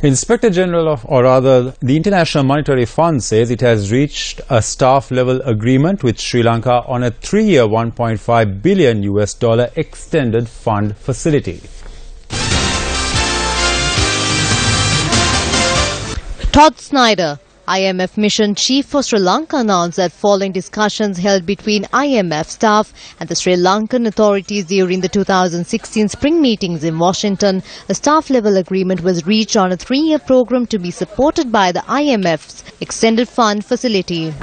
Inspector General the International Monetary Fund says it has reached a staff-level agreement with Sri Lanka on a 3-year $1.5 billion extended fund facility. Todd Snyder, IMF mission chief for Sri Lanka, announced that following discussions held between IMF staff and the Sri Lankan authorities during the 2016 spring meetings in Washington, a staff-level agreement was reached on a 3-year program to be supported by the IMF's extended fund facility.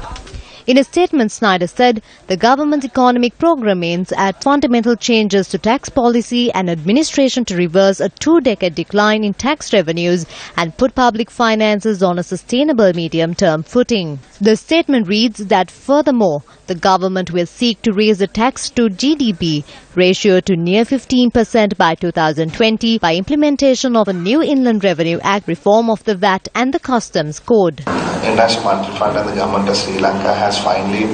In a statement, Snyder said the government's economic program aims at fundamental changes to tax policy and administration to reverse a 2-decade decline in tax revenues and put public finances on a sustainable medium-term footing. The statement reads that furthermore, the government will seek to raise the tax to GDP ratio to near 15% by 2020 by implementation of a new Inland Revenue Act, reform of the VAT and the Customs Code. International Monetary Fund and the government of Sri Lanka has finally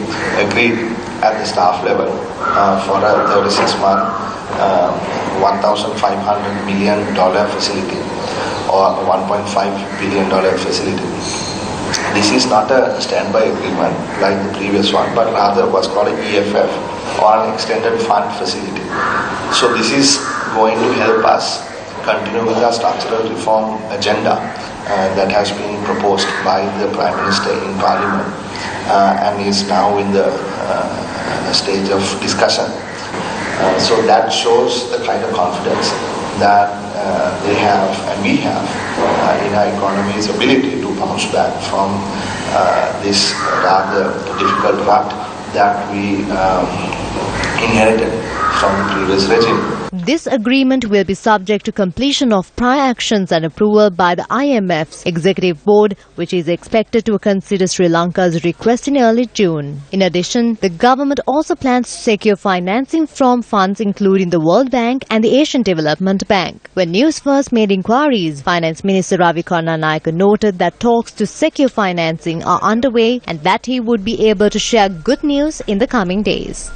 agreed at the staff level for a 36-month $1,500 million facility or $1.5 billion facility. This is not a standby agreement like the previous one, but rather was called an EFF or an extended fund facility. So this is going to help us continue with our structural reform agenda that has been proposed by the Prime Minister in Parliament and is now in the stage of discussion. So that shows the kind of confidence that they have and we have in our economy's ability to bounce back from this rather difficult rut that we inherited from the previous regime. This agreement will be subject to completion of prior actions and approval by the IMF's Executive Board, which is expected to consider Sri Lanka's request in early June. In addition, the government also plans to secure financing from funds including the World Bank and the Asian Development Bank. When Newsfirst made inquiries, Finance Minister Ravi Karnanayake noted that talks to secure financing are underway and that he would be able to share good news in the coming days.